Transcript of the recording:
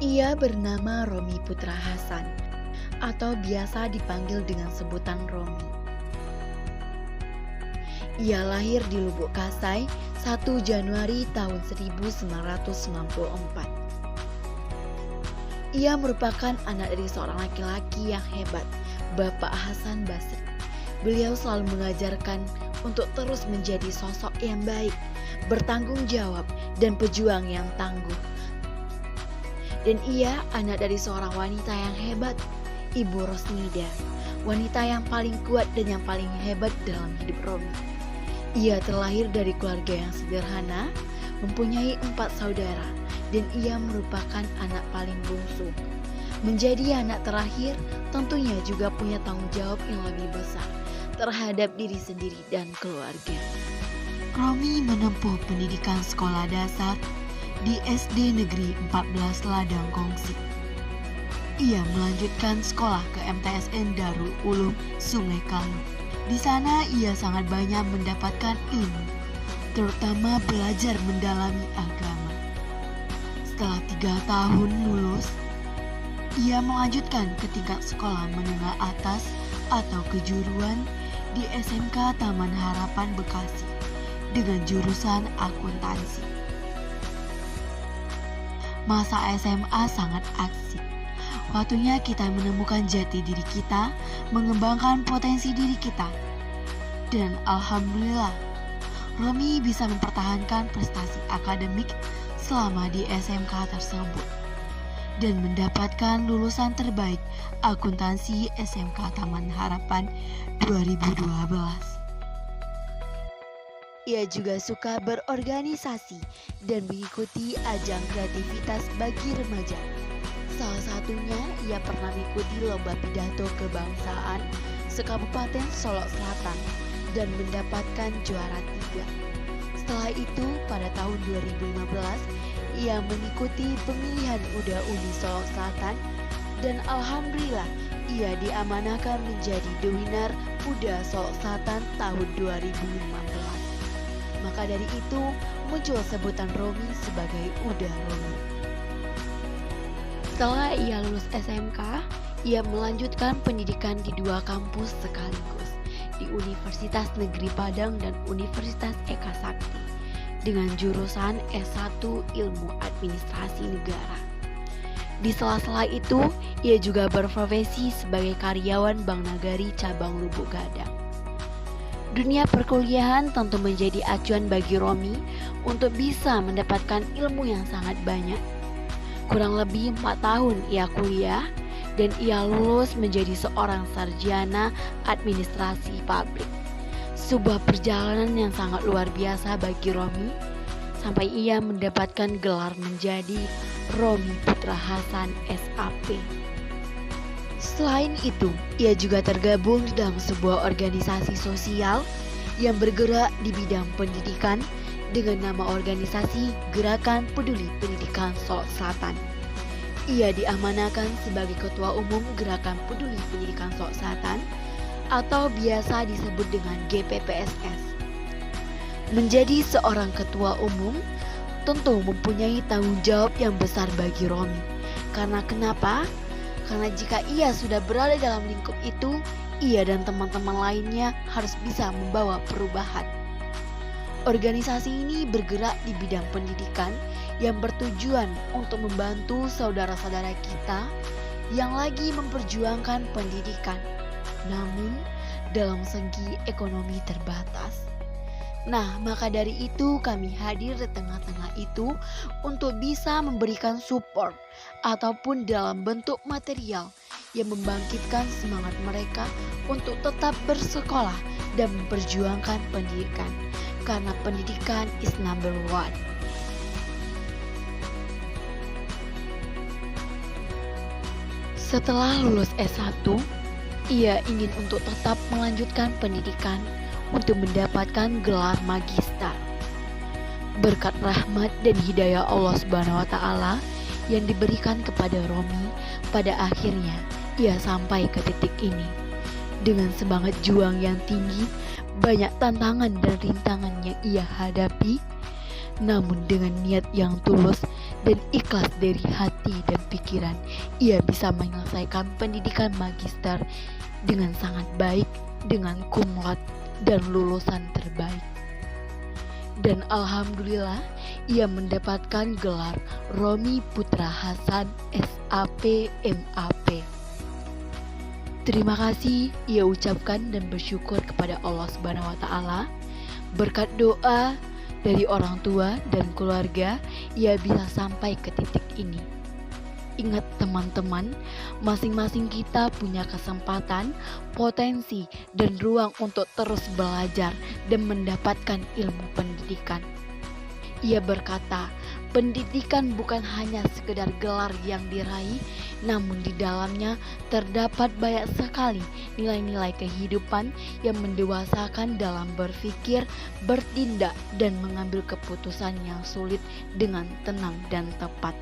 Ia bernama Romi Putra Hasan atau biasa dipanggil dengan sebutan Romi. Ia lahir di Lubuk Kasai 1 Januari tahun 1994. Ia merupakan anak dari seorang laki-laki yang hebat, Bapak Hasan Basri. Beliau selalu mengajarkan untuk terus menjadi sosok yang baik, bertanggung jawab, dan pejuang yang tangguh. Dan ia anak dari seorang wanita yang hebat, Ibu Rosnida, wanita yang paling kuat dan yang paling hebat dalam hidup Romi. Ia terlahir dari keluarga yang sederhana, mempunyai 4 saudara, dan ia merupakan anak paling bungsu. Menjadi anak terakhir tentunya juga punya tanggung jawab yang lebih besar terhadap diri sendiri dan keluarga. Romi menempuh pendidikan sekolah dasar di SD Negeri 14 Ladang Kongsi. Ia melanjutkan sekolah ke MTSN Darul Ulum Sungai Kalu. Di sana ia sangat banyak mendapatkan ilmu, terutama belajar mendalami agama. Setelah 3 tahun lulus, ia melanjutkan ke tingkat sekolah menengah atas atau kejuruan di SMK Taman Harapan Bekasi dengan jurusan akuntansi. Masa SMA sangat asik. Waktunya kita menemukan jati diri kita, mengembangkan potensi diri kita. Dan alhamdulillah, Romi bisa mempertahankan prestasi akademik selama di SMK tersebut dan mendapatkan lulusan terbaik akuntansi SMK Taman Harapan 2012. Ia juga suka berorganisasi dan mengikuti ajang kreativitas bagi remaja. Salah satunya ia pernah mengikuti lomba pidato kebangsaan se-Kabupaten Solok Selatan dan mendapatkan juara 3. Setelah itu pada tahun 2015 ia mengikuti pemilihan UDA Uni Solok Selatan dan alhamdulillah ia diamanahkan menjadi The Winner UDA Solok Selatan tahun 2015. Maka dari itu muncul sebutan Romi sebagai UDA Romi. Setelah ia lulus SMK, ia melanjutkan pendidikan di 2 kampus sekaligus, di Universitas Negeri Padang dan Universitas Eka Sakti, dengan jurusan S1 Ilmu Administrasi Negara. Di sela-sela itu, ia juga berprofesi sebagai karyawan Bank Nagari Cabang Lubuk Gadang. Dunia perkuliahan tentu menjadi acuan bagi Romi untuk bisa mendapatkan ilmu yang sangat banyak. Kurang lebih 4 tahun ia kuliah dan ia lulus menjadi seorang sarjana administrasi publik. Sebuah perjalanan yang sangat luar biasa bagi Romi sampai ia mendapatkan gelar menjadi Romi Putra Hasan SAP. Selain itu, ia juga tergabung di dalam sebuah organisasi sosial yang bergerak di bidang pendidikan dengan nama organisasi Gerakan Peduli Pendidikan Solok Selatan. Ia diamanahkan sebagai Ketua Umum Gerakan Peduli Pendidikan Solok Selatan atau biasa disebut dengan GPPSS. Menjadi seorang Ketua Umum tentu mempunyai tanggung jawab yang besar bagi Romi. Karena kenapa? Karena jika ia sudah berada dalam lingkup itu, ia dan teman-teman lainnya harus bisa membawa perubahan. Organisasi ini bergerak di bidang pendidikan yang bertujuan untuk membantu saudara-saudara kita yang lagi memperjuangkan pendidikan, namun dalam segi ekonomi terbatas. Nah, maka dari itu kami hadir di tengah-tengah itu untuk bisa memberikan support ataupun dalam bentuk material yang membangkitkan semangat mereka untuk tetap bersekolah dan memperjuangkan pendidikan. Karena pendidikan is number one. Setelah lulus S1, ia ingin untuk tetap melanjutkan pendidikan untuk mendapatkan gelar magister. Berkat rahmat dan hidayah Allah Subhanahu wa taala yang diberikan kepada Romi, pada akhirnya ia sampai ke titik ini. Dengan semangat juang yang tinggi, banyak tantangan dan rintangan yang ia hadapi, Namun dengan niat yang tulus dan ikhlas dari hati dan pikiran, ia bisa menyelesaikan pendidikan magister dengan sangat baik, dengan cum laude dan lulusan terbaik. Dan alhamdulillah ia mendapatkan gelar Romi Putra Hasan SAP MAP. Terima kasih ia ucapkan dan bersyukur kepada Allah Subhanahu wa taala. Berkat doa dari orang tua dan keluarga, ia bisa sampai ke titik ini. Ingat teman-teman, masing-masing kita punya kesempatan, potensi, dan ruang untuk terus belajar dan mendapatkan ilmu pendidikan. Ia berkata, pendidikan bukan hanya sekedar gelar yang diraih, namun di dalamnya terdapat banyak sekali nilai-nilai kehidupan yang mendewasakan dalam berpikir, bertindak, dan mengambil keputusan yang sulit dengan tenang dan tepat.